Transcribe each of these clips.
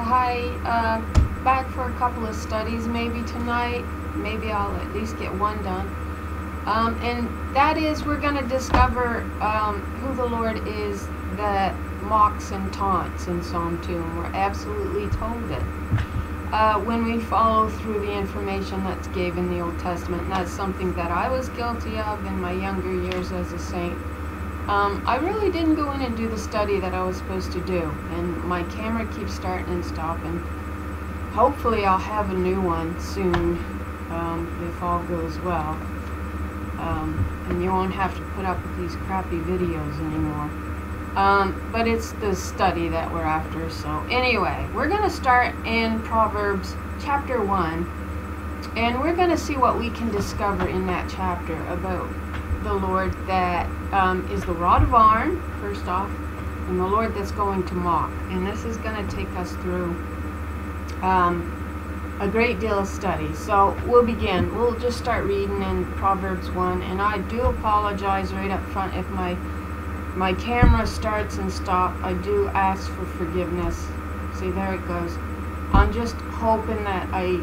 Hi, back for a couple of studies maybe tonight. Maybe I'll at least get one done. And that is, we're going to discover who the Lord is that mocks and taunts in Psalm 2. And we're absolutely told it when we follow through the information that's given in the Old Testament. And that's something that I was guilty of in my younger years as a saint. I really didn't go in and do the study that I was supposed to do, and my camera keeps starting and stopping. Hopefully I'll have a new one soon, if all goes well, and you won't have to put up with these crappy videos anymore. But it's the study that we're after. So anyway, we're going to start in Proverbs chapter 1, and we're going to see what we can discover in that chapter about the Lord that is the rod of iron, first off, and the Lord that's going to mock. And this is going to take us through a great deal of study. So we'll begin. We'll just start reading in Proverbs 1. And I do apologize right up front if my camera starts and stops. I do ask for forgiveness. See, there it goes. I'm just hoping that I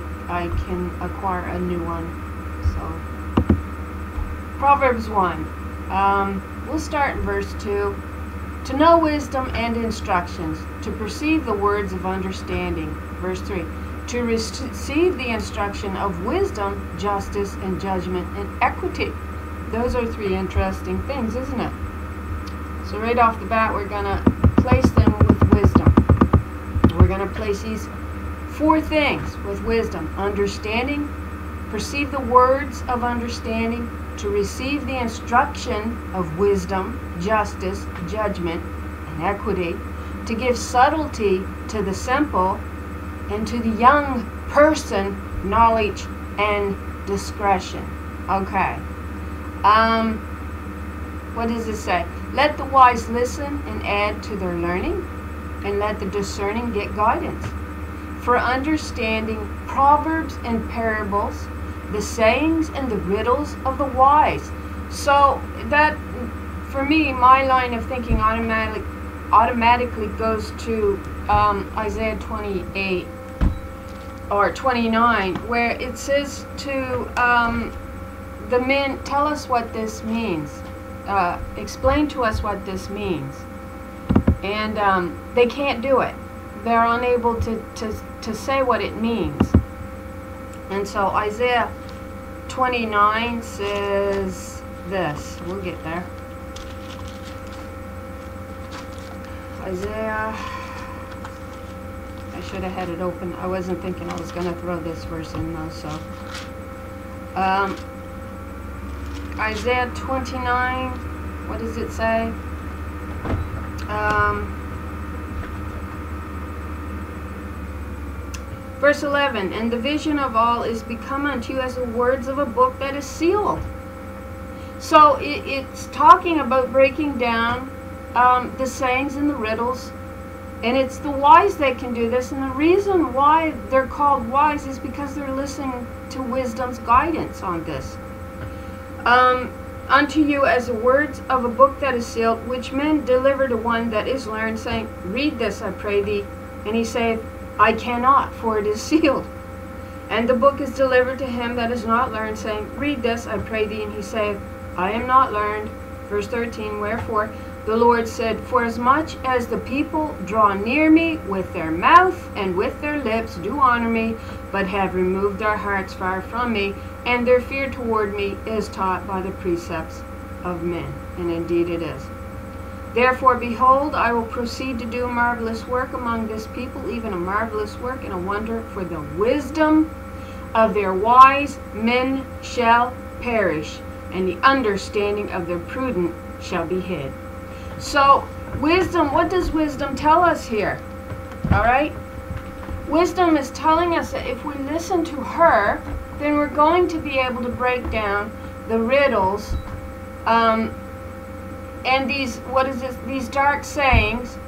can acquire a new one. So Proverbs 1. We'll start in verse 2. To know wisdom and instructions, to perceive the words of understanding. Verse 3. To receive the instruction of wisdom, justice, and judgment, and equity. Those are three interesting things, isn't it? So right off the bat, we're going to place them with wisdom. We're going to place these four things with wisdom. Understanding, perceive the words of understanding, to receive the instruction of wisdom, justice, judgment, and equity, to give subtlety to the simple, and to the young person knowledge and discretion. Okay. What does it say? Let the wise listen and add to their learning, and let the discerning get guidance. For understanding proverbs and parables, the sayings and the riddles of the wise. So that, for me, my line of thinking automatically goes to Isaiah 28 or 29, where it says to the men, tell us what this means. Explain to us what this means. And they can't do it. They're unable to say what it means. And so Isaiah 29 says this. We'll get there. Isaiah, I should have had it open. I wasn't thinking I was going to throw this verse in though. So Isaiah 29, what does it say? Verse 11, and the vision of all is become unto you as the words of a book that is sealed. So it's talking about breaking down the sayings and the riddles, and it's the wise that can do this. And the reason why they're called wise is because they're listening to wisdom's guidance on this. Unto you as the words of a book that is sealed, which men deliver to one that is learned, saying, read this, I pray thee. And he saith, I cannot, for it is sealed. And the book is delivered to him that is not learned, saying, read this, I pray thee. And he saith, I am not learned. Verse 13, wherefore the Lord said, forasmuch as the people draw near me with their mouth and with their lips do honor me, but have removed their hearts far from me, and their fear toward me is taught by the precepts of men. And indeed it is. Therefore, behold, I will proceed to do a marvelous work among this people, even a marvelous work and a wonder, for the wisdom of their wise men shall perish, and the understanding of their prudent shall be hid. So, wisdom, what does wisdom tell us here? All right? Wisdom is telling us that if we listen to her, then we're going to be able to break down the riddles, and these dark sayings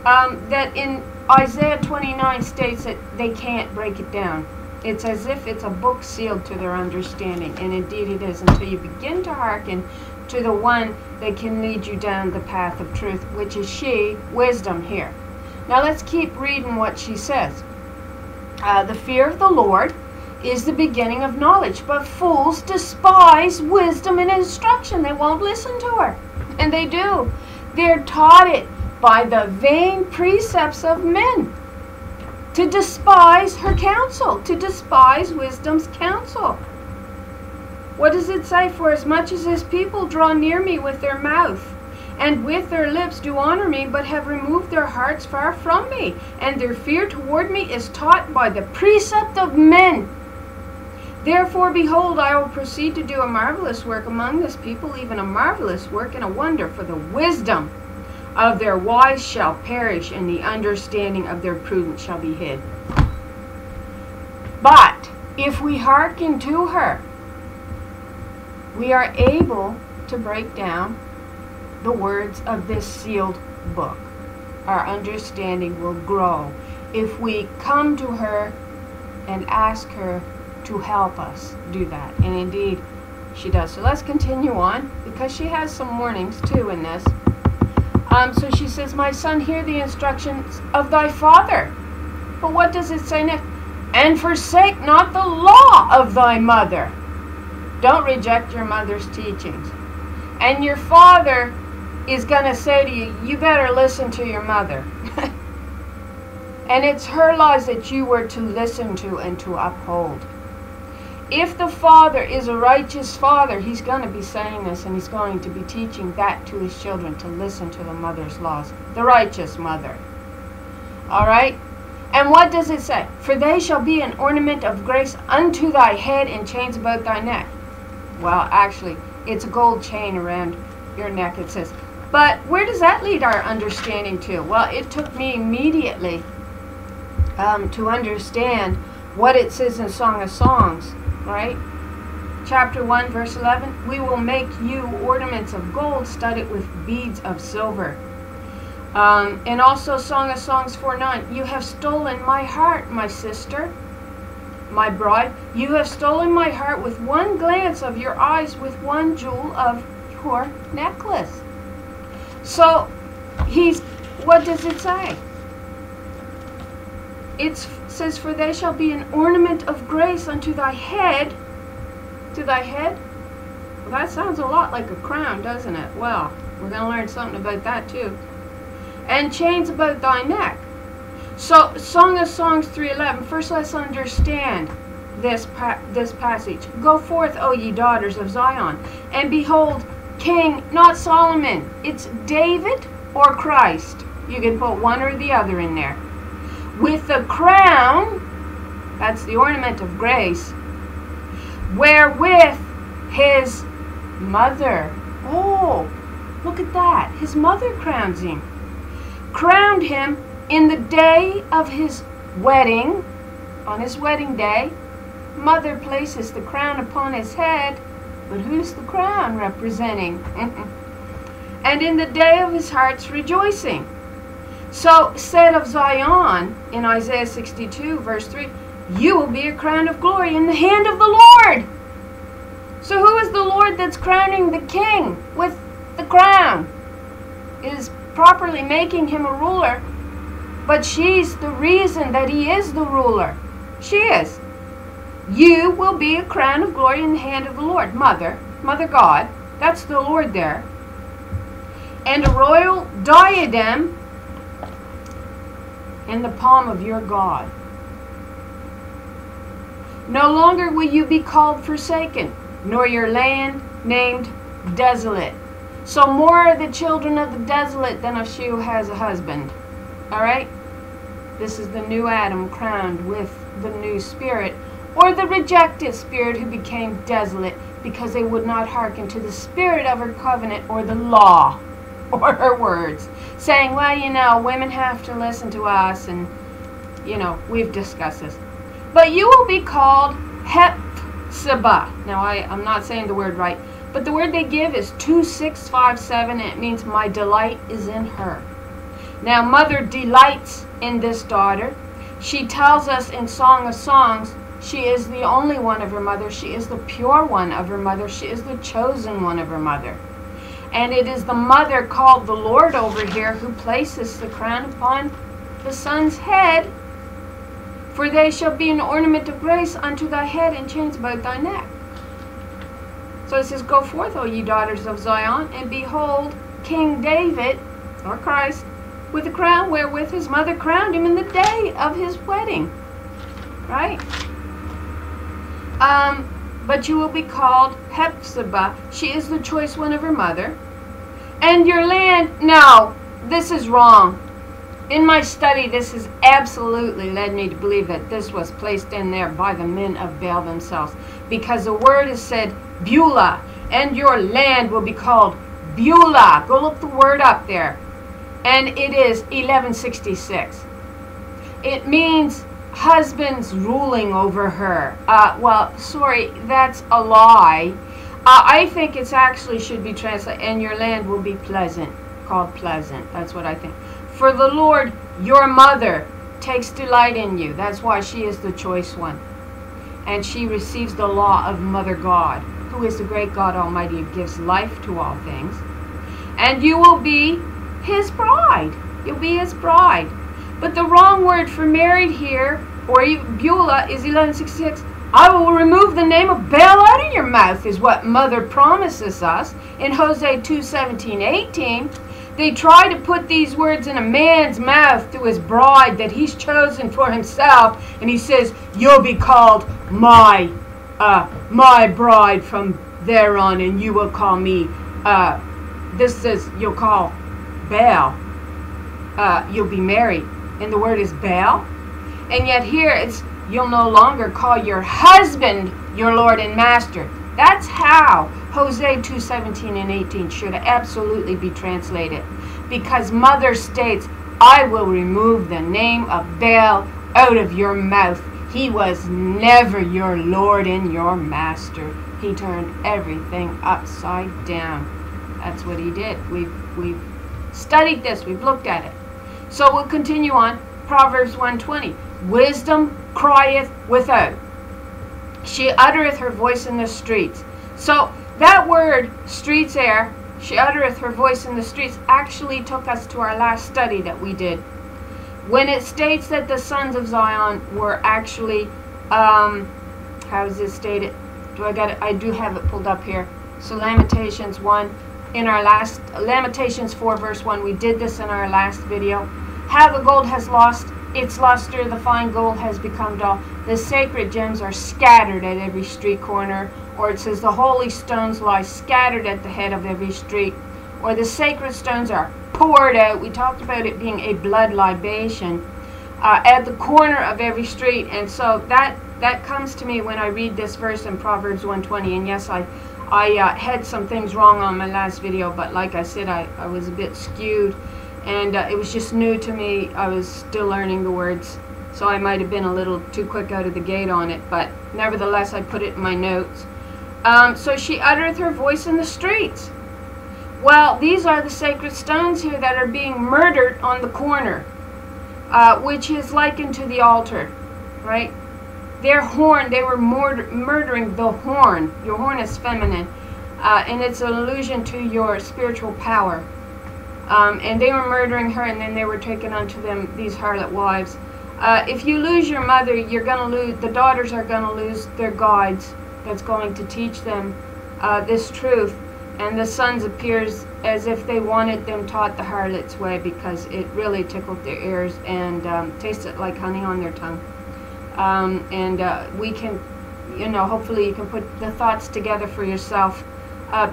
that in Isaiah 29 states that they can't break it down. It's as if it's a book sealed to their understanding, and indeed it is, until you begin to hearken to the one that can lead you down the path of truth, which is she, wisdom here. Now let's keep reading what she says. The fear of the Lord is the beginning of knowledge, but fools despise wisdom and instruction. They won't listen to her. And they do. They're taught it by the vain precepts of men, to despise her counsel, to despise wisdom's counsel. What does it say? For as much as his people draw near me with their mouth, and with their lips do honor me, but have removed their hearts far from me, and their fear toward me is taught by the precept of men. Therefore, behold, I will proceed to do a marvelous work among this people, even a marvelous work and a wonder, for the wisdom of their wise shall perish, and the understanding of their prudent shall be hid. But if we hearken to her, we are able to break down the words of this sealed book. Our understanding will grow if we come to her and ask her to help us do that. And indeed, she does. So let's continue on, because she has some warnings too in this. So she says, my son, hear the instructions of thy father. But what does it say next? And forsake not the law of thy mother. Don't reject your mother's teachings. And your father is going to say to you, you better listen to your mother. And it's her laws that you were to listen to and to uphold. If the father is a righteous father, he's going to be saying this, and he's going to be teaching that to his children, to listen to the mother's laws. The righteous mother. All right? And what does it say? For they shall be an ornament of grace unto thy head, and chains about thy neck. Well, actually, it's a gold chain around your neck, it says. But where does that lead our understanding to? Well, it took me immediately to understand what it says in Song of Songs, right? Chapter 1, verse 11. We will make you ornaments of gold studded with beads of silver. And also Song of Songs 4:9. You have stolen my heart, my sister, my bride. You have stolen my heart with one glance of your eyes, with one jewel of your necklace. So, what does it say? It says, for they shall be an ornament of grace unto thy head. To thy head? Well, that sounds a lot like a crown, doesn't it? Well, we're going to learn something about that too. And chains about thy neck. So, Song of Songs 3:11. First, let's understand this passage. Go forth, O ye daughters of Zion, and behold, King, not Solomon. It's David or Christ. You can put one or the other in there. With the crown, that's the ornament of grace, wherewith his mother. Oh, look at that. His mother crowns him. Crowned him in the day of his wedding. On his wedding day, mother places the crown upon his head. But who's the crown representing? And in the day of his heart's rejoicing. So said of Zion in Isaiah 62 verse 3, you will be a crown of glory in the hand of the Lord. So who is the Lord that's crowning the king with the crown? It is properly making him a ruler, but she's the reason that he is the ruler. She is. You will be a crown of glory in the hand of the Lord. Mother God, that's the Lord there. And a royal diadem in the palm of your God. No longer will you be called forsaken, nor your land named desolate. So more are the children of the desolate than of she who has a husband. Alright? This is the new Adam crowned with the new spirit, or the rejected spirit who became desolate because they would not hearken to the spirit of her covenant or the law or her words, saying, well, you know, women have to listen to us, and, you know, we've discussed this. But you will be called Hephzibah. Now, I'm not saying the word right, but the word they give is 2657, and it means my delight is in her. Now, mother delights in this daughter. She tells us in Song of Songs, she is the only one of her mother. She is the pure one of her mother. She is the chosen one of her mother. And it is the mother called the Lord over here who places the crown upon the son's head, for they shall be an ornament of grace unto thy head, and chains about thy neck. So it says, go forth, O ye daughters of Zion, and behold, King David, or Christ, with a crown wherewith his mother crowned him in the day of his wedding. Right? But you will be called Hephzibah. She is the choice one of her mother. And your land, no, this is wrong. In my study, this has absolutely led me to believe that this was placed in there by the men of Baal themselves. Because the word is said, Beulah, and your land will be called Beulah. Go look the word up there. And it is 1166. It means husbands ruling over her. Well, sorry, that's a lie. I think it's actually should be translated, and your land will be pleasant, called pleasant. That's what I think. For the Lord, your mother, takes delight in you. That's why she is the choice one. And she receives the law of Mother God, who is the great God Almighty, who gives life to all things. And you will be his bride. You'll be his bride. But the wrong word for married here, or Beulah, is 1166. I will remove the name of Baal out of your mouth, is what Mother promises us in Hosea 2:17-18. They try to put these words in a man's mouth through his bride that he's chosen for himself, and he says, you'll be called my bride from there on, and you will call me, this says you'll call Baal, you'll be married, and the word is Baal. And yet here it's, you'll no longer call your husband your Lord and Master. That's how Hosea 2:17-18 should absolutely be translated. Because Mother states, I will remove the name of Baal out of your mouth. He was never your Lord and your Master. He turned everything upside down. That's what he did. We've studied this. We've looked at it. So we'll continue on. Proverbs 1:20. Wisdom crieth without. She uttereth her voice in the streets. So that word, streets there, she uttereth her voice in the streets, actually took us to our last study that we did. When it states that the sons of Zion were actually, how is this stated? I do have it pulled up here. So Lamentations 1, in our last, Lamentations 4 verse 1, we did this in our last video. How the gold has lost its luster, the fine gold has become dull. The sacred gems are scattered at every street corner. Or it says the holy stones lie scattered at the head of every street. Or the sacred stones are poured out. We talked about it being a blood libation at the corner of every street. And so that comes to me when I read this verse in Proverbs 1:20. And yes, I had some things wrong on my last video, but like I said, I was a bit skewed. And it was just new to me. I was still learning the words. So I might have been a little too quick out of the gate on it. But nevertheless, I put it in my notes. So she uttereth her voice in the streets. Well, these are the sacred stones here that are being murdered on the corner, which is likened to the altar, right? Their horn, they were murdering the horn. Your horn is feminine, and it's an allusion to your spiritual power. And they were murdering her, and then they were taking unto them these harlot wives. If you lose your mother, you're going to lose, the daughters are going to lose their guides that's going to teach them this truth. And the sons appears as if they wanted them taught the harlot's way, because it really tickled their ears and tasted like honey on their tongue. We can, hopefully you can put the thoughts together for yourself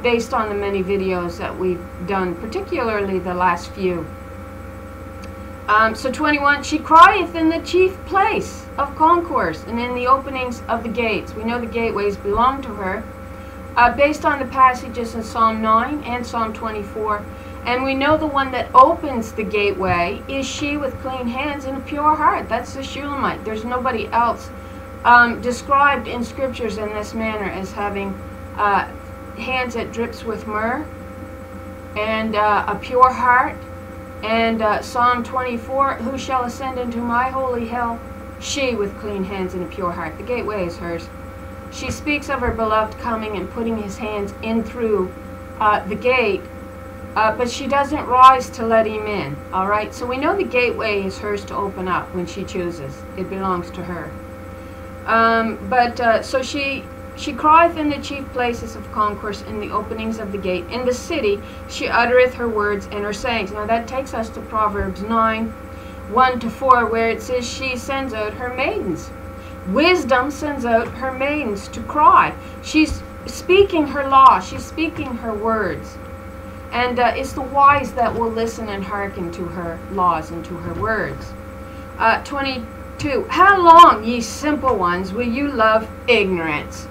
based on the many videos that we've done, particularly the last few. So 21, she crieth in the chief place of concourse and in the openings of the gates. We know the gateways belong to her, based on the passages in Psalm 9 and Psalm 24. And we know the one that opens the gateway is she with clean hands and a pure heart. That's the Shulamite. There's nobody else described in scriptures in this manner as having hands that drips with myrrh and a pure heart. And Psalm 24, who shall ascend into my holy hill? She with clean hands and a pure heart. The gateway is hers. She speaks of her beloved coming and putting his hands in through the gate. but she doesn't rise to let him in. All right, so we know the gateway is hers to open up when she chooses. It belongs to her. So she crieth in the chief places of concourse, in the openings of the gate. In the city she uttereth her words and her sayings. Now that takes us to Proverbs 9, 1-4, where it says she sends out her maidens. Wisdom sends out her maidens to cry. She's speaking her law. She's speaking her words. And it's the wise that will listen and hearken to her laws and to her words. 22. How long, ye simple ones, will you love ignorance,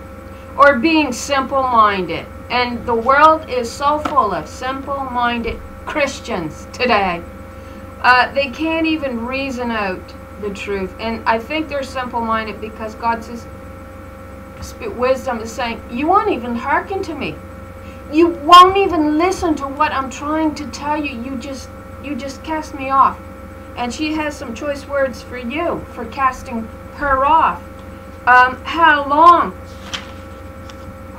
or being simple-minded? And the world is so full of simple-minded Christians today. They can't even reason out the truth. And I think they're simple-minded because God says, wisdom is saying, you won't even hearken to me. You won't even listen to what I'm trying to tell you. You just cast me off. And she has some choice words for you for casting her off. How long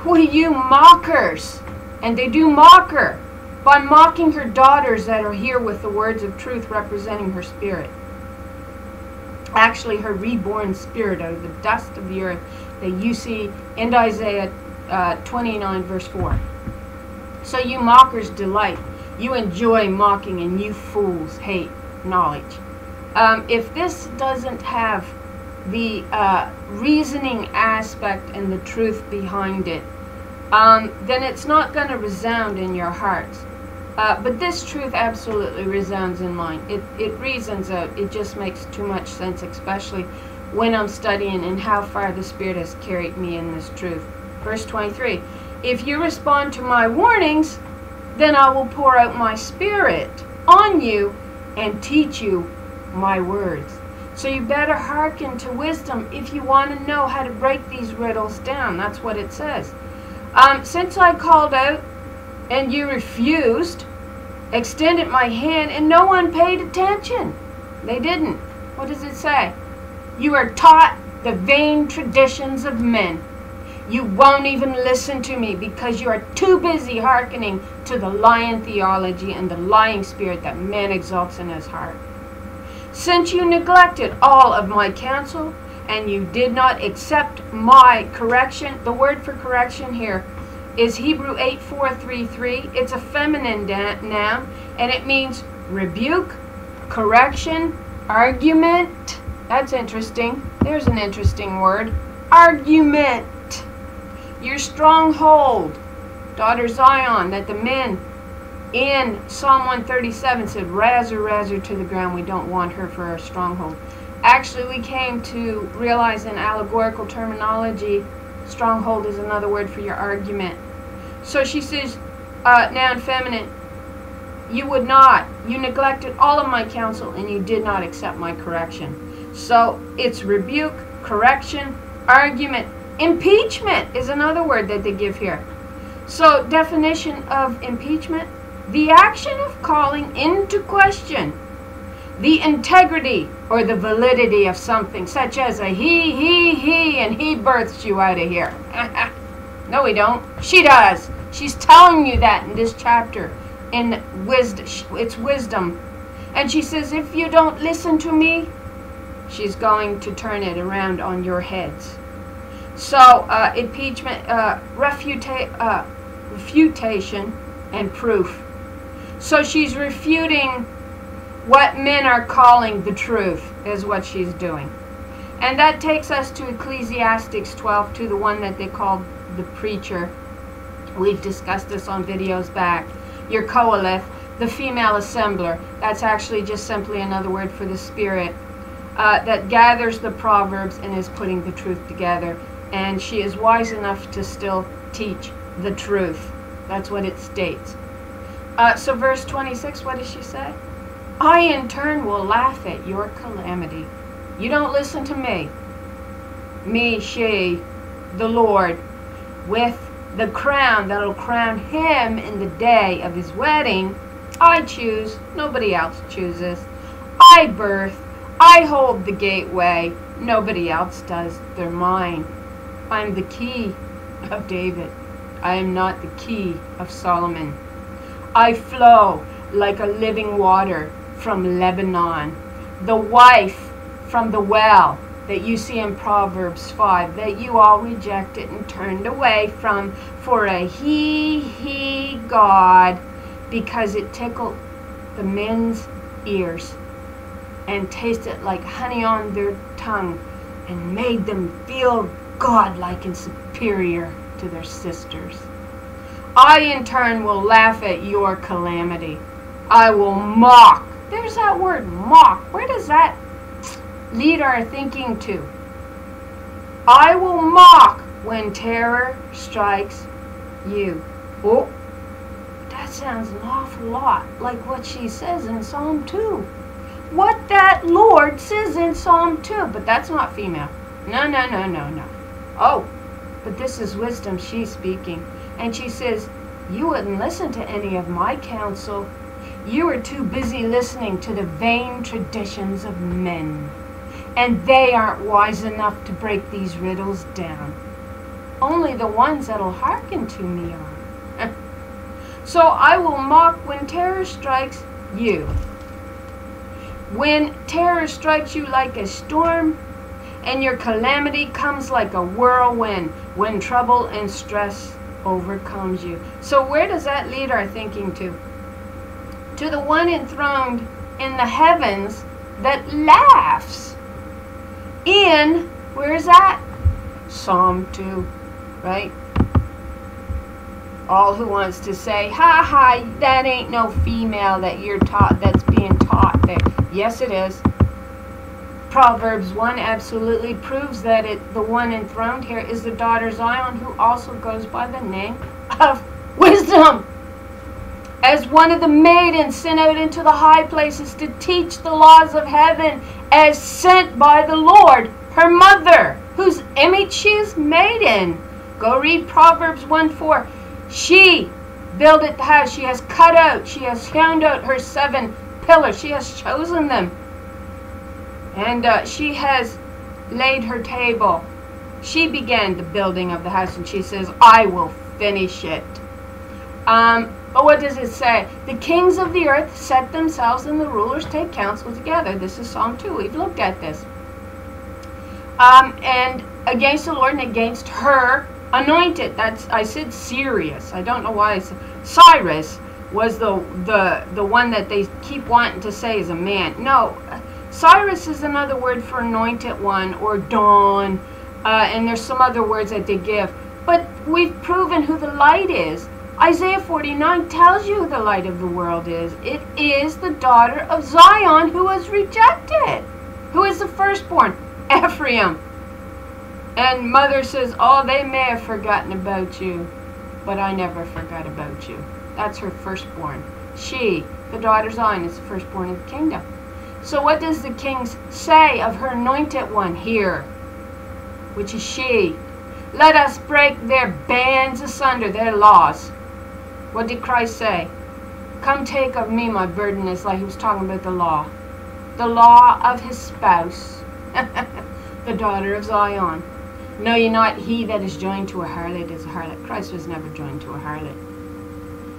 will you mockers? And they do mock her by mocking her daughters that are here with the words of truth representing her spirit. Actually, her reborn spirit out of the dust of the earth that you see in Isaiah 29 verse 4. So you mockers delight. You enjoy mocking, and you fools hate knowledge. If this doesn't have the reasoning aspect and the truth behind it, then it's not going to resound in your hearts. But this truth absolutely resounds in mine. It reasons out. It just makes too much sense, especially when I'm studying and how far the Spirit has carried me in this truth. Verse 23. If you respond to my warnings, then I will pour out my Spirit on you and teach you my words. So you better hearken to wisdom if you want to know how to break these riddles down. That's what it says. Since I called out and you refused, extended my hand and no one paid attention. They didn't. What does it say? You are taught the vain traditions of men. You won't even listen to me because you are too busy hearkening to the lying theology and the lying spirit that man exalts in his heart. Since you neglected all of my counsel and you did not accept my correction, the word for correction here is Hebrew 8:433. It's a feminine noun, and it means rebuke, correction, argument. That's interesting. There's an interesting word. Argument. Your stronghold, daughter Zion, that the men in Psalm 137 said, razz her to the ground. We don't want her for our stronghold. Actually, we came to realize in allegorical terminology, stronghold is another word for your argument. So she says, noun feminine, you would not. You neglected all of my counsel and you did not accept my correction. So it's rebuke, correction, argument. Impeachment is another word that they give here. So definition of impeachment, the action of calling into question the integrity or the validity of something, such as a he, and he births you out of here. No, we don't. She does. She's telling you that in this chapter. In wisdom, it's wisdom. And she says, if you don't listen to me, she's going to turn it around on your heads. So, impeachment, refutation, and proof. So she's refuting what men are calling the truth, is what she's doing. And that takes us to Ecclesiastes 12, to the one that they called the preacher. We've discussed this on videos back. Your Qoheleth, the female assembler. That's actually just simply another word for the spirit that gathers the proverbs and is putting the truth together. And she is wise enough to still teach the truth. That's what it states. So verse 26, what does she say? I in turn will laugh at your calamity. You don't listen to me. Me, she, the Lord, with the crown that'll crown him in the day of his wedding. I choose, nobody else chooses. I birth, I hold the gateway, nobody else does. They're mine. I'm the key of David. I am not the key of Solomon. I flow like a living water from Lebanon. The wife from the well that you see in Proverbs 5, that you all rejected and turned away from for a he God, because it tickled the men's ears and tasted like honey on their tongue and made them feel godlike and superior to their sisters. I in turn will laugh at your calamity. I will mock. There's that word, mock. Where does that lead our thinking to? I will mock when terror strikes you. Oh, that sounds an awful lot like what she says in Psalm 2. What that Lord says in Psalm 2. But that's not female. No. Oh, but this is wisdom she's speaking. And she says, you wouldn't listen to any of my counsel. You are too busy listening to the vain traditions of men. And they aren't wise enough to break these riddles down. Only the ones that'll hearken to me are. So I will mock when terror strikes you. When terror strikes you like a storm, and your calamity comes like a whirlwind, when trouble and stress overcomes you. So where does that lead our thinking to? To the one enthroned in the heavens that laughs. In, where is that? Psalm 2, right? All who wants to say, ha ha, that ain't no female that you're taught, that's being taught there. Yes, it is. Proverbs 1 absolutely proves that the one enthroned here is the daughter Zion, who also goes by the name of wisdom. As one of the maidens sent out into the high places to teach the laws of heaven, as sent by the Lord, her mother, whose image she is made in. Go read Proverbs 1:4. She builded the house. She has cut out. She has found out her 7 pillars. She has chosen them. And she has laid her table. She began the building of the house, and she says, I will finish it. But what does it say? The kings of the earth set themselves, and the rulers take counsel together. This is Psalm 2. We've looked at this. And against the Lord and against her anointed. That's, I said serious. I don't know why. Cyrus was the one that they keep wanting to say is a man. No, Cyrus is another word for anointed one, or dawn. And there's some other words that they give. But we've proven who the light is. Isaiah 49 tells you who the light of the world is. It is the daughter of Zion, who was rejected. Who is the firstborn? Ephraim. And mother says, oh, they may have forgotten about you, but I never forgot about you. That's her firstborn. She, the daughter of Zion, is the firstborn of the kingdom. So what does the king say of her anointed one here? Which is she. Let us break their bands asunder, their laws. What did Christ say? Come take of me my burden, is like he was talking about the law. The law of his spouse, the daughter of Zion. Know ye not, he that is joined to a harlot is a harlot. Christ was never joined to a harlot.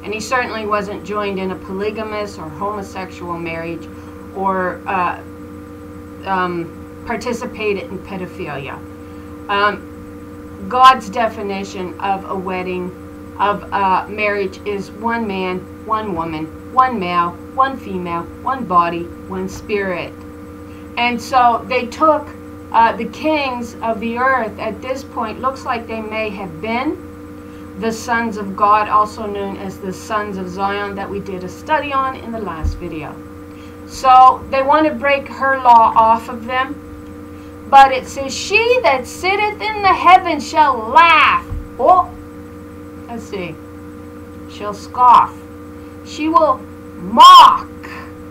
And he certainly wasn't joined in a polygamous or homosexual marriage, or participated in pedophilia. God's definition of a wedding, of marriage, is one man, one woman, one male, one female, one body, one spirit. And so they took the kings of the earth at this point. Looks like they may have been the sons of God, also known as the sons of Zion, that we did a study on in the last video. So they want to break her law off of them. But it says, she that sitteth in the heavens shall laugh. Oh, let's see. She'll scoff. She will mock,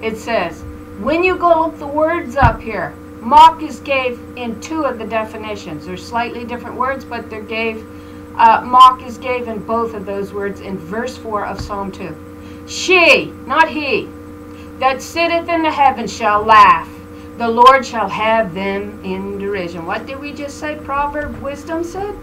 it says. When you go look the words up here, mock is gave in 2 of the definitions. They're slightly different words, but they're gave. Mock is gave in both of those words in verse 4 of Psalm 2. She, not he, that sitteth in the heavens shall laugh. The Lord shall have them in derision. What did we just say? Proverb wisdom said?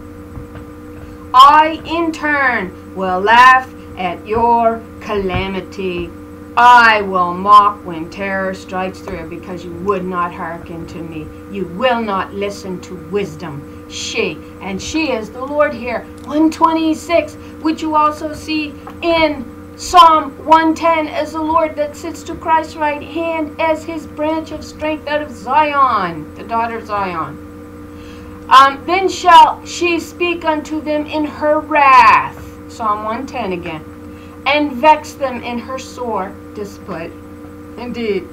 I in turn will laugh at your calamity. I will mock when terror strikes through, because you would not hearken to me. You will not listen to wisdom. She is the Lord here. 126, which you also see in Psalm 110, as the Lord that sits to Christ's right hand as his branch of strength out of Zion, the daughter of Zion. Then shall she speak unto them in her wrath, Psalm 110 again, and vex them in her sore displeasure. Indeed,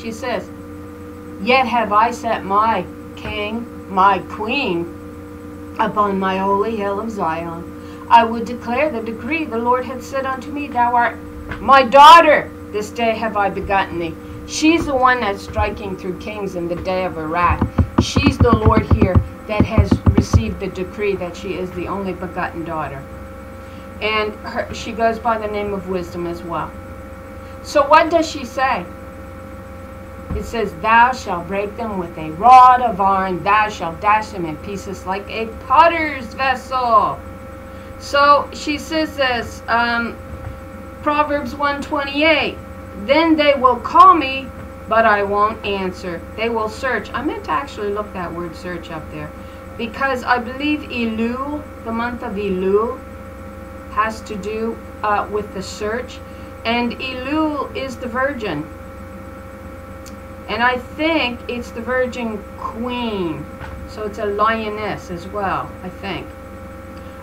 she says, yet have I set my king, my queen, upon my holy hill of Zion. I would declare the decree the Lord hath said unto me, thou art my daughter, this day have I begotten thee. She's the one that's striking through kings in the day of her wrath. She's the Lord here that has received the decree that she is the only begotten daughter. And she goes by the name of wisdom as well. So what does she say? It says, thou shalt break them with a rod of iron, thou shalt dash them in pieces like a potter's vessel. So she says this, Proverbs 1:28, then they will call me, but I won't answer. They will search. I meant to actually look that word search up there, because I believe Elul, the month of Elul, has to do with the search. And Elul is the virgin. And I think it's the virgin queen. So it's a lioness as well, I think.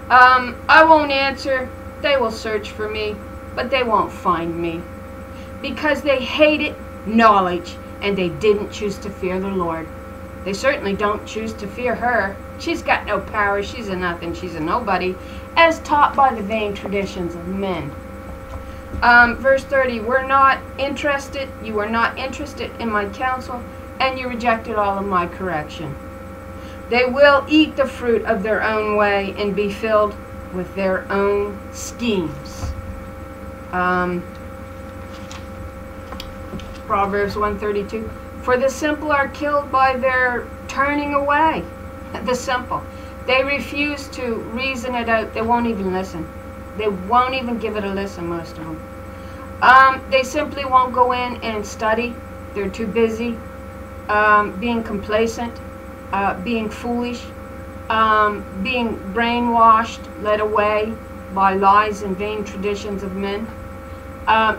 I won't answer. They will search for me, but they won't find me, because they hated knowledge and they didn't choose to fear the Lord. They certainly don't choose to fear her. She's got no power. She's a nothing. She's a nobody, as taught by the vain traditions of men. Verse 30, we're not interested. You were not interested in my counsel, and you rejected all of my correction. They will eat the fruit of their own way and be filled with their own schemes. Proverbs 1:32, for the simple are killed by their turning away. The simple. They refuse to reason it out. They won't even listen. They won't even give it a listen, most of them. They simply won't go in and study. They're too busy being complacent, being foolish, being brainwashed, led away by lies and vain traditions of men,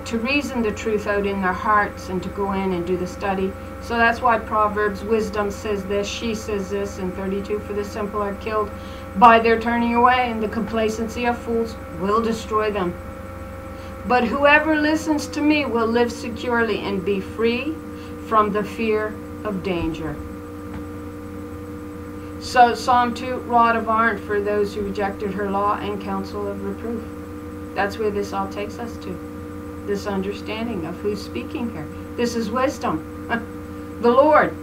to reason the truth out in their hearts and to go in and do the study. So that's why Proverbs wisdom says this, she says this in 32, for the simple are killed by their turning away, and the complacency of fools will destroy them. But whoever listens to me will live securely and be free from the fear of danger. So Psalm 2, rod of iron for those who rejected her law and counsel of reproof. That's where this all takes us to. This understanding of who's speaking here. This is wisdom. The Lord.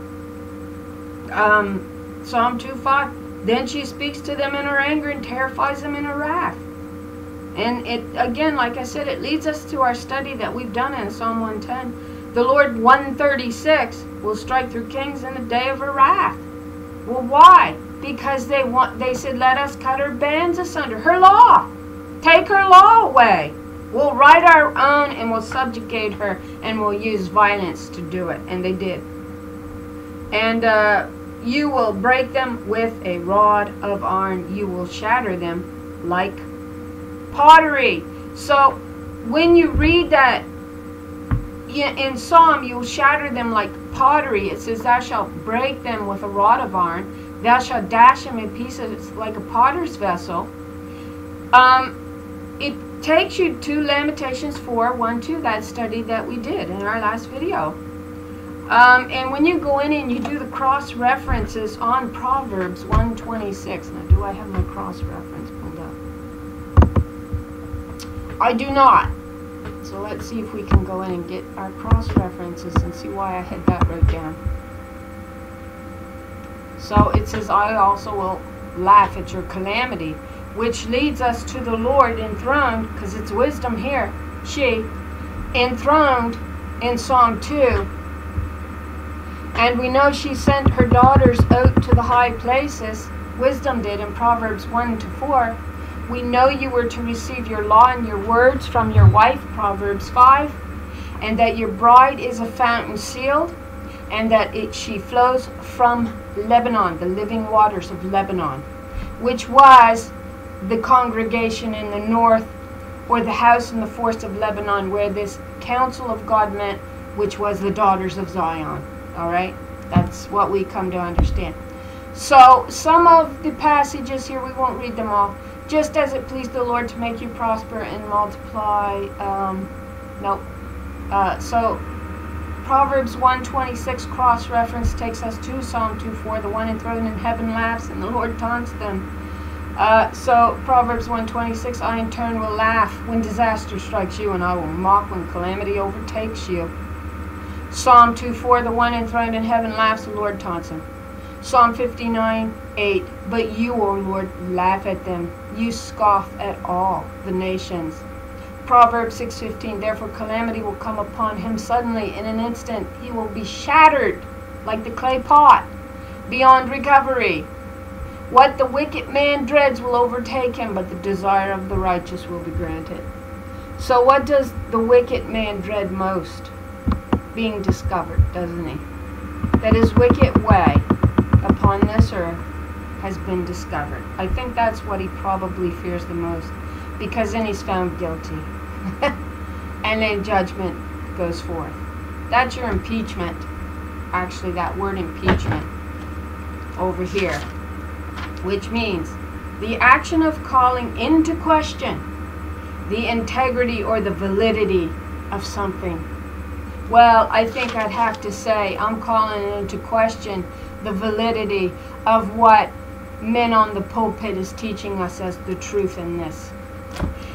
Psalm 2:5. Then she speaks to them in her anger and terrifies them in her wrath. And it, again, like I said, it leads us to our study that we've done in Psalm 110. The Lord, 136, will strike through kings in the day of her wrath. Well, why? Because they said, let us cut her bands asunder. Her law. Take her law away. We'll write our own and we'll subjugate her and we'll use violence to do it. And they did. And you will break them with a rod of iron. You will shatter them like pottery. So when you read that in Psalm, you will shatter them like pottery. It says, thou shalt break them with a rod of iron. Thou shalt dash them in pieces like a potter's vessel. It takes you to Lamentations 4:1-2, that study that we did in our last video. And when you go in and you do the cross references on Proverbs 1:26. Now, do I have my cross reference pulled up? I do not. So let's see if we can go in and get our cross references and see why I had that wrote down. So it says, I also will laugh at your calamity, which leads us to the Lord enthroned, because it's wisdom here, she, enthroned in Psalm 2. And we know she sent her daughters out to the high places. Wisdom did in Proverbs 1-4. We know you were to receive your law and your words from your wife, Proverbs 5, and that your bride is a fountain sealed, and that she flows from Lebanon, the living waters of Lebanon, which was the congregation in the north, or the house in the forest of Lebanon, where this council of God met, which was the daughters of Zion. All right? That's what we come to understand. So some of the passages here, we won't read them all. Just as it pleased the Lord to make you prosper and multiply. So Proverbs 1:26 cross-reference takes us to Psalm 2:4. The one enthroned in heaven laughs, and the Lord taunts them. So Proverbs 1:26, I in turn will laugh when disaster strikes you, and I will mock when calamity overtakes you. Psalm 2:4, the one enthroned in heaven laughs, the Lord taunts him. Psalm 59:8, but you, O Lord, laugh at them. You scoff at all the nations. Proverbs 6:15, therefore calamity will come upon him suddenly. In an instant he will be shattered like the clay pot, beyond recovery. What the wicked man dreads will overtake him, but the desire of the righteous will be granted. So what does the wicked man dread most? Being discovered, doesn't he? That his wicked way upon this earth has been discovered. I think that's what he probably fears the most, because then he's found guilty. And then judgment goes forth. That's your impeachment. Actually, that word impeachment over here, which means the action of calling into question the integrity or the validity of something. Well, I think I'd have to say I'm calling into question the validity of what men on the pulpit is teaching us as the truth in this.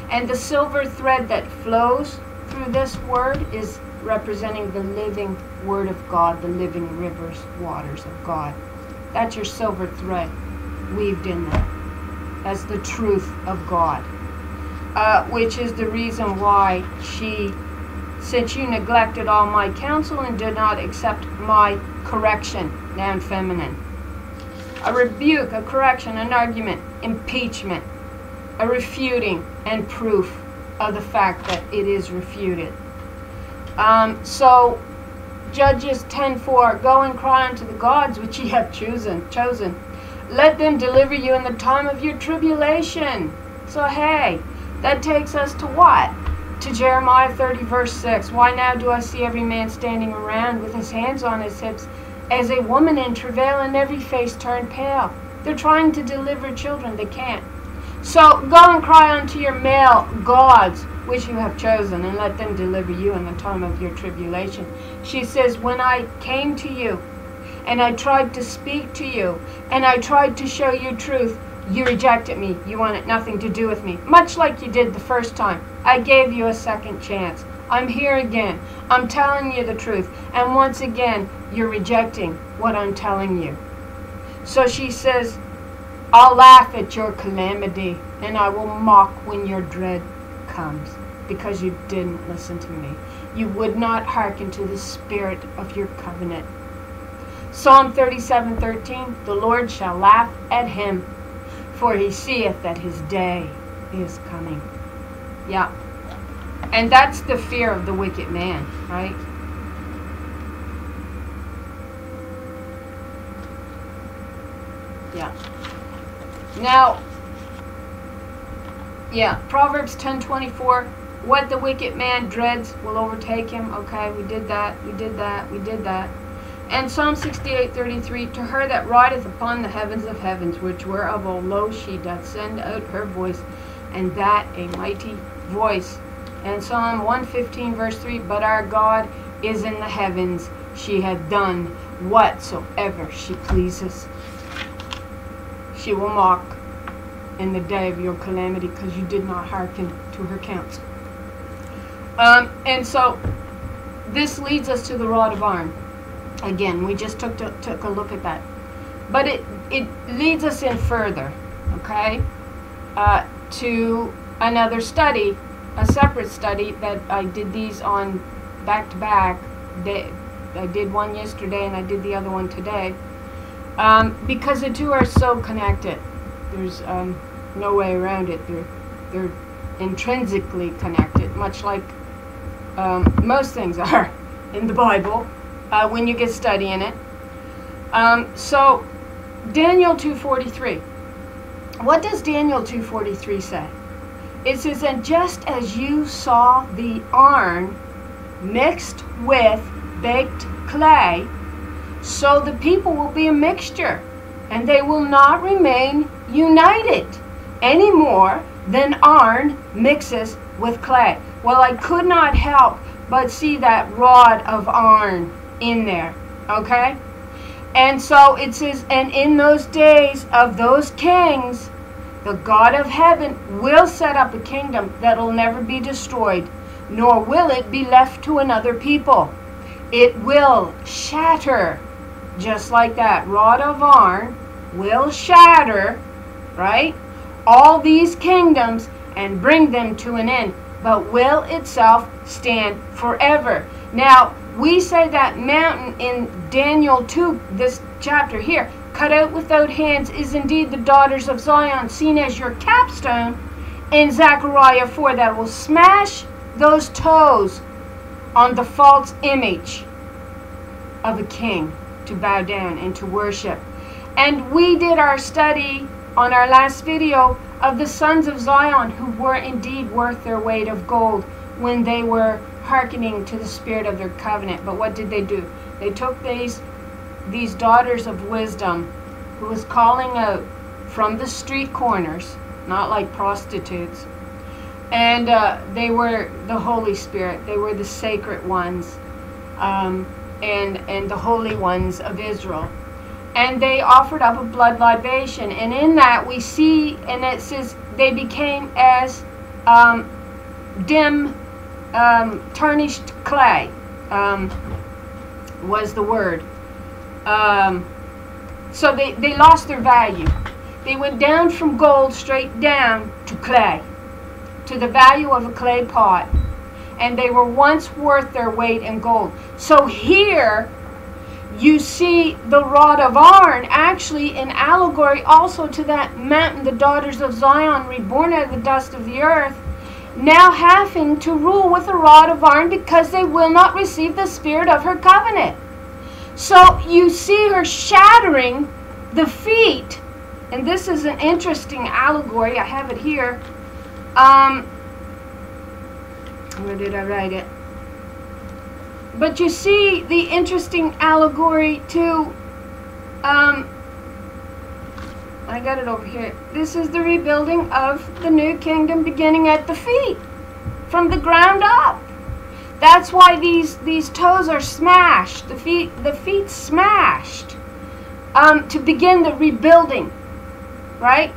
And the silver thread that flows through this word is representing the living word of God, the living rivers, waters of God. That's your silver thread weaved in there as the truth of God, which is the reason why since you neglected all my counsel and did not accept my correction, noun feminine. A rebuke, a correction, an argument, impeachment, a refuting and proof of the fact that it is refuted. So Judges 10:4, go and cry unto the gods which ye have chosen. Let them deliver you in the time of your tribulation. So hey, that takes us to what? To Jeremiah 30 verse 6. Why now do I see every man standing around with his hands on his hips, as a woman in travail, and every face turned pale? They're trying to deliver children, they can't. So go and cry unto your male gods which you have chosen, and let them deliver you in the time of your tribulation. She says, when I came to you and I tried to speak to you and I tried to show you truth, you rejected me. You wanted nothing to do with me, much like you did the first time. I gave you a second chance. I'm here again. I'm telling you the truth, and once again you're rejecting what I'm telling you. So she says, I'll laugh at your calamity, and I will mock when your dread comes, because you didn't listen to me. You would not hearken to the spirit of your covenant. Psalm 37:13, the Lord shall laugh at him, for he seeth that his day is coming. Yeah. And that's the fear of the wicked man, right? Yeah. Now, Proverbs 10:24, what the wicked man dreads will overtake him. Okay, we did that. And Psalm 68:33, to her that rideth upon the heavens of heavens, which were of old, lo, she doth send out her voice, and that a mighty voice. And Psalm 115 verse 3, but our God is in the heavens, she hath done whatsoever she pleases. She will mock in the day of your calamity, because you did not hearken to her counsel. And so this leads us to the rod of iron. Again, we just took a look at that. But it leads us in further, okay, to another study, a separate study that I did these on back-to-back. I did one yesterday and I did the other one today, because the two are so connected. There's no way around it. They're intrinsically connected, much like most things are in the Bible when you get studying it. So Daniel 2:43. What does Daniel 2:43 say? It says, and just as you saw the iron mixed with baked clay, so the people will be a mixture, and they will not remain united any more than iron mixes with clay. Well, I could not help but see that rod of iron in there, okay? And so it says, and in those days of those kings, the God of heaven will set up a kingdom that will never be destroyed, nor will it be left to another people. It will shatter, just like that rod of iron will shatter, right, all these kingdoms and bring them to an end, but will itself stand forever. Now, we say that mountain in Daniel 2, this chapter here, cut out without hands, is indeed the daughters of Zion, seen as your capstone in Zechariah 4, that will smash those toes on the false image of a king to bow down and to worship. And we did our study on our last video of the sons of Zion, who were indeed worth their weight of gold when they were hearkening to the spirit of their covenant. But what did they do? They took these daughters of wisdom, who was calling out from the street corners, not like prostitutes, and they were the Holy Spirit. They were the sacred ones, and the holy ones of Israel. And they offered up a blood libation, and in that we see, and it says they became as dim, tarnished clay, was the word. So they lost their value. They went down from gold straight down to clay, to the value of a clay pot. And they were once worth their weight in gold. So here you see the rod of iron actually an allegory also to that mountain, the daughters of Zion, reborn out of the dust of the earth, now having to rule with a rod of iron because they will not receive the spirit of her covenant. So you see her shattering the feet, and this is an interesting allegory. I have it here. Where did I write it? But you see the interesting allegory to, I got it over here. This is the rebuilding of the new kingdom beginning at the feet, from the ground up. That's why these toes are smashed, the feet smashed, to begin the rebuilding, right?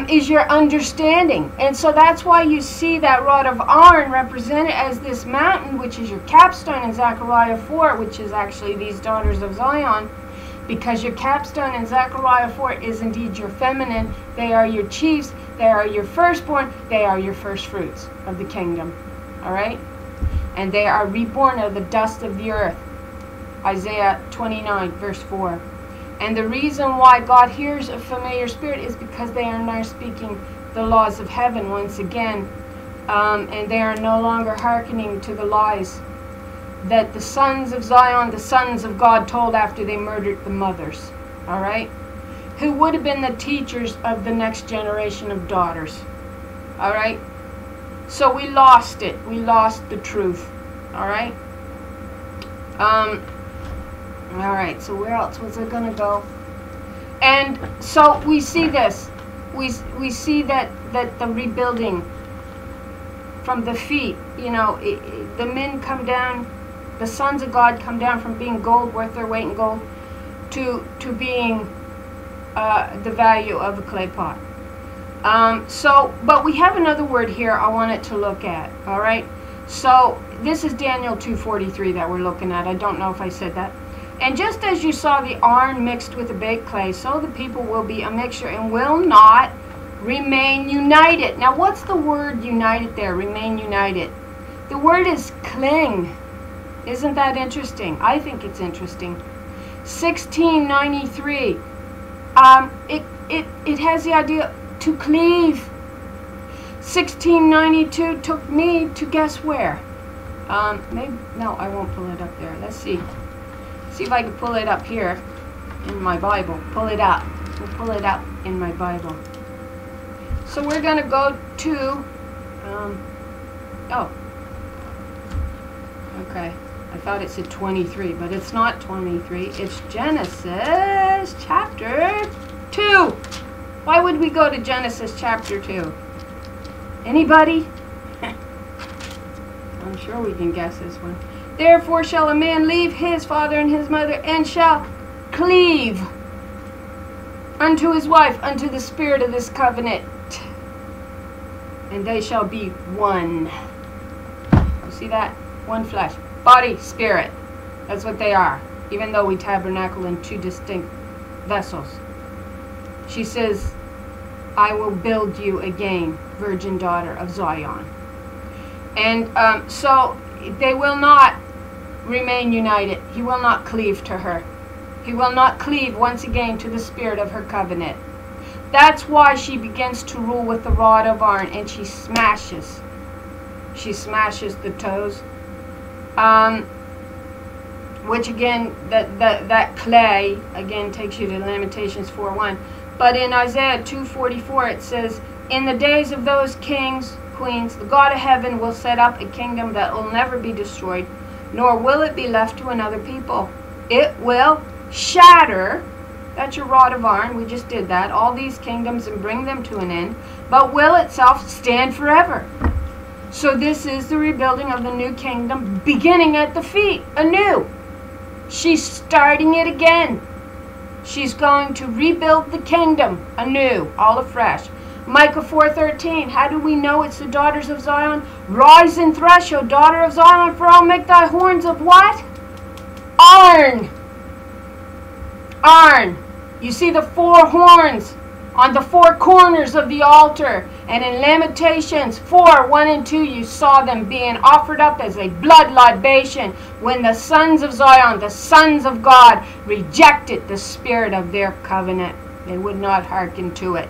Is your understanding. And so that's why you see that rod of iron represented as this mountain, which is your capstone in Zechariah 4, which is actually these daughters of Zion, because your capstone in Zechariah 4 is indeed your feminine. They are your chiefs, they are your firstborn, they are your first fruits of the kingdom, all right? And they are reborn out of the dust of the earth, Isaiah 29, verse 4. And the reason why God hears a familiar spirit is because they are now speaking the laws of heaven once again. And they are no longer hearkening to the lies that the sons of Zion, the sons of God, told after they murdered the mothers. All right? Who would have been the teachers of the next generation of daughters. All right? So we lost it. We lost the truth. All right? All right, so where else was I going to go? And so we see this. We see that the rebuilding from the feet, you know, the men come down, the sons of God come down from being gold, worth their weight in gold, to being the value of a clay pot. But we have another word here I wanted to look at, all right? So this is Daniel 2:43 that we're looking at. I don't know if I said that. And just as you saw the iron mixed with the baked clay, so the people will be a mixture and will not remain united. Now, what's the word united there? Remain united. The word is cling. Isn't that interesting? I think it's interesting. 1693. It has the idea to cleave. 1692 took me to guess where? Maybe, no, I won't pull it up there. Let's see. See if I can pull it up here in my Bible. Pull it up. We'll pull it up in my Bible. So we're going to go to, oh, okay. I thought it said 23, but it's not 23. It's Genesis chapter 2. Why would we go to Genesis chapter 2? Anybody? I'm sure we can guess this one. Therefore shall a man leave his father and his mother, and shall cleave unto his wife, unto the spirit of this covenant, and they shall be one. You see that? One flesh. Body, spirit. That's what they are. Even though we tabernacle in two distinct vessels. She says, I will build you again, virgin daughter of Zion. And so they will not remain united. He will not cleave to her. He will not cleave once again to the spirit of her covenant. That's why she begins to rule with the rod of iron, and she smashes. She smashes the toes. Which again, that clay, again, takes you to Lamentations 4:1. But in Isaiah 2:44 it says, in the days of those kings, queens, the God of heaven will set up a kingdom that will never be destroyed, nor will it be left to another people. It will shatter, that's your rod of iron, we just did that, all these kingdoms and bring them to an end, but will itself stand forever. So this is the rebuilding of the new kingdom, beginning at the feet, anew. She's starting it again. She's going to rebuild the kingdom anew, all afresh. Micah 4:13, how do we know it's the daughters of Zion? Rise and thresh, O daughter of Zion, for I'll make thy horns of what? Iron. Iron. You see the four horns on the four corners of the altar. And in Lamentations 4:1 and 2, you saw them being offered up as a blood libation when the sons of Zion, the sons of God, rejected the spirit of their covenant. They would not hearken to it.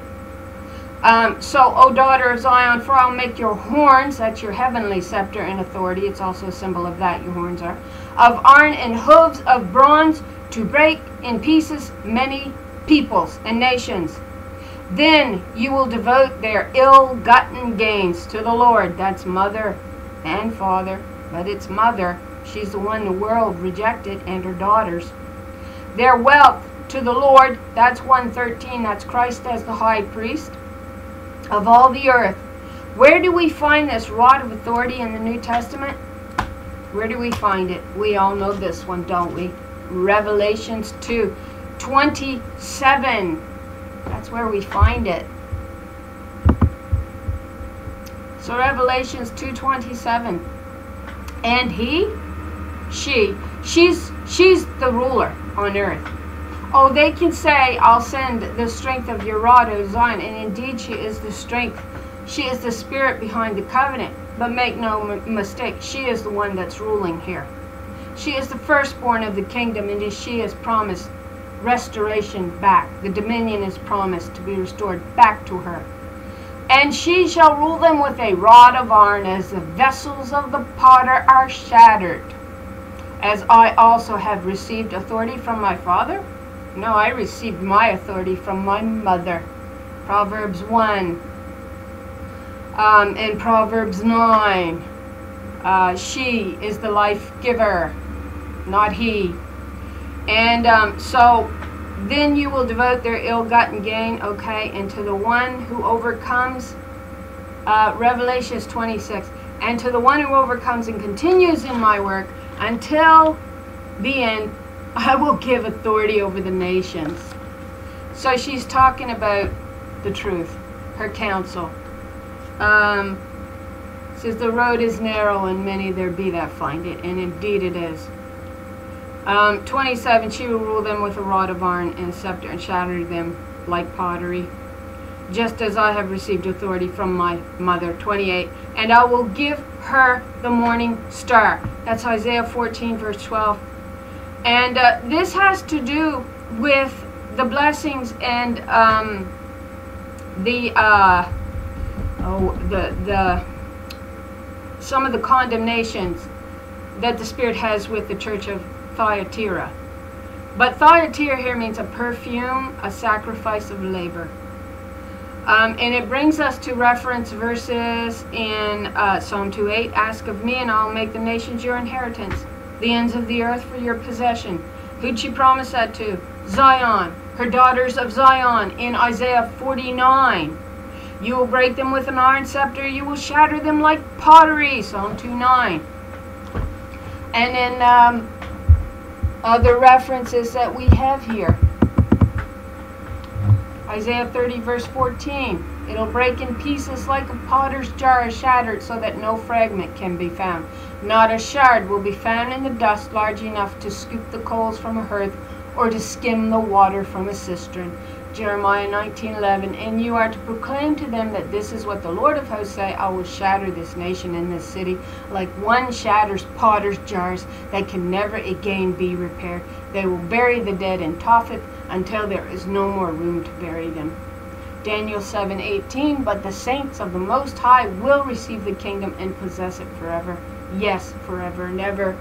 So, O daughter of Zion, for I'll make your horns, that's your heavenly scepter and authority, it's also a symbol of that, your horns are, of iron and hooves of bronze, to break in pieces many peoples and nations. Then you will devote their ill-gotten gains to the Lord. That's mother and father, but it's mother. She's the one the world rejected, and her daughters. Their wealth to the Lord, that's 1:13, that's Christ as the high priest of all the earth. Where do we find this rod of authority in the New Testament? Where do we find it? We all know this one, don't we? Revelations 2:27. That's where we find it. So Revelations 2:27. And she's the ruler on earth. Oh, they can say, I'll send the strength of your rod, O Zion, and indeed she is the strength. She is the spirit behind the covenant. But make no mistake, she is the one that's ruling here. She is the firstborn of the kingdom, and she is promised restoration back. The dominion is promised to be restored back to her. And she shall rule them with a rod of iron, as the vessels of the potter are shattered. As I also have received authority from my father? No, I received my authority from my mother. Proverbs 1. And Proverbs 9. She is the life giver, not he. And so then you will devote their ill-gotten gain, okay, and to the one who overcomes, Revelations 26, and to the one who overcomes and continues in my work until the end, I will give authority over the nations. So she's talking about the truth, her counsel. Says the road is narrow and many there be that find it, and indeed it is. 27, she will rule them with a rod of iron and a scepter and shatter them like pottery, just as I have received authority from my mother. 28, and I will give her the morning star. That's Isaiah 14 verse 12. And this has to do with the blessings and some of the condemnations that the Spirit has with the church of Thyatira. But Thyatira here means a perfume, a sacrifice of labor. And it brings us to reference verses in Psalm 2:8, ask of me and I'll make the nations your inheritance, the ends of the earth for your possession. Who'd she promise that to? Zion, her daughters of Zion, in Isaiah 49. You will break them with an iron scepter, you will shatter them like pottery, Psalm 2:9. And in other references that we have here, Isaiah 30 verse 14, it'll break in pieces like a potter's jar is shattered so that no fragment can be found. Not a shard will be found in the dust large enough to scoop the coals from a hearth or to skim the water from a cistern. Jeremiah 19:11, and you are to proclaim to them that this is what the Lord of hosts say, I will shatter this nation and this city like one shatters potter's jars that can never again be repaired. They will bury the dead in Tophet until there is no more room to bury them. Daniel 7:18, but the saints of the Most High will receive the kingdom and possess it forever. Yes, forever and ever.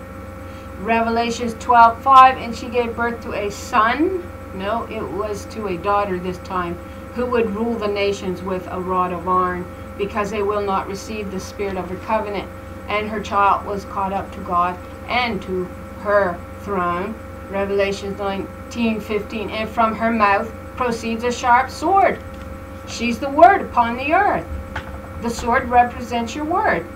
Revelations 12:5, and she gave birth to a son. No, it was to a daughter this time, who would rule the nations with a rod of iron, because they will not receive the spirit of her covenant. And her child was caught up to God and to her throne. Revelation 19:15, and from her mouth proceeds a sharp sword. She's the word upon the earth. The sword represents your word,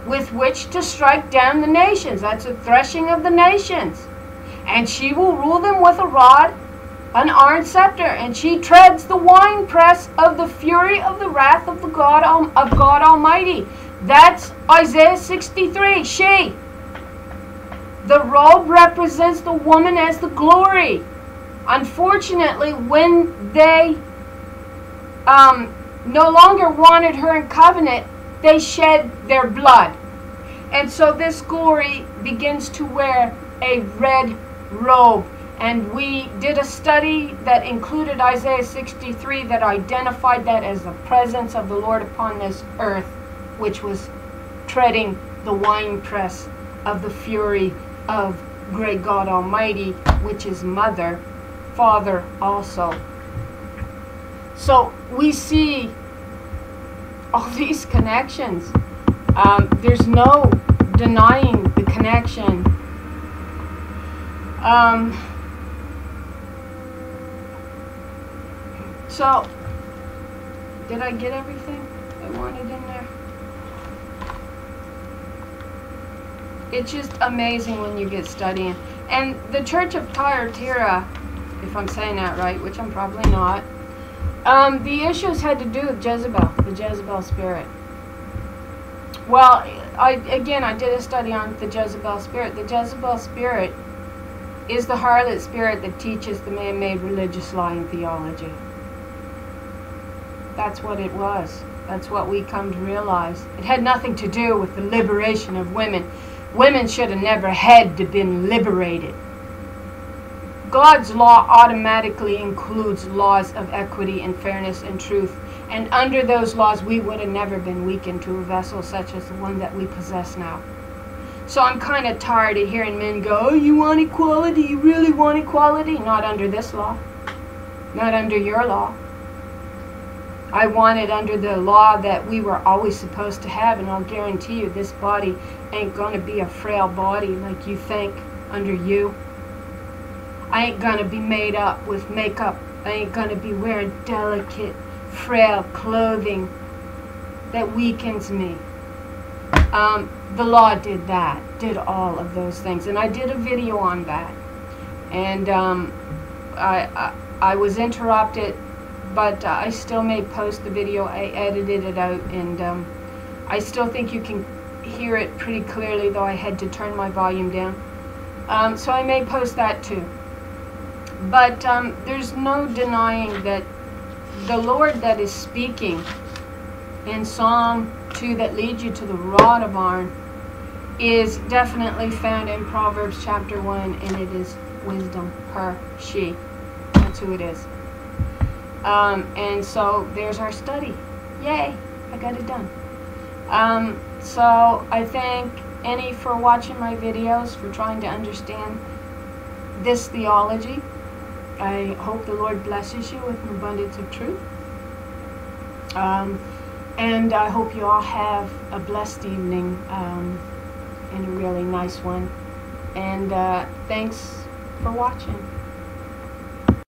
with which to strike down the nations. That's a threshing of the nations. And she will rule them with a rod, an iron scepter, and she treads the winepress of the fury of the wrath of God Almighty. That's Isaiah 63. She. The robe represents the woman as the glory. Unfortunately, when they no longer wanted her in covenant, they shed their blood. And so this glory begins to wear a red robe. And we did a study that included Isaiah 63 that identified that as the presence of the Lord upon this earth, which was treading the winepress of the fury of great God Almighty, which is mother, father also. So we see all these connections. There's no denying the connection. So, did I get everything I wanted in there? It's just amazing when you get studying. And the church of Thyatira, if I'm saying that right, which I'm probably not, the issues had to do with Jezebel, the Jezebel spirit. Well, I did a study on the Jezebel spirit. The Jezebel spirit is the harlot spirit that teaches the man-made religious lie and theology. That's what it was. That's what we come to realize. It had nothing to do with the liberation of women. Women should have never had to been liberated. God's law automatically includes laws of equity and fairness and truth. And under those laws, we would have never been weakened to a vessel such as the one that we possess now. So I'm kind of tired of hearing men go, oh, you want equality? You really want equality? Not under this law. Not under your law. I want it under the law that we were always supposed to have, and I'll guarantee you this body ain't going to be a frail body like you think under you. I ain't going to be made up with makeup. I ain't going to be wearing delicate, frail clothing that weakens me. The law did that, did all of those things, and I did a video on that. And I was interrupted, but I still may post the video. I edited it out, and I still think you can hear it pretty clearly, though I had to turn my volume down. So I may post that too. But there's no denying that the Lord that is speaking in Psalm 2 that leads you to the rod of iron is definitely found in Proverbs chapter 1, and it is wisdom, her, she. That's who it is. And so there's our study. Yay, I got it done. So I thank any for watching my videos, for trying to understand this theology. I hope the Lord blesses you with an abundance of truth. And I hope you all have a blessed evening, and a really nice one. And thanks for watching.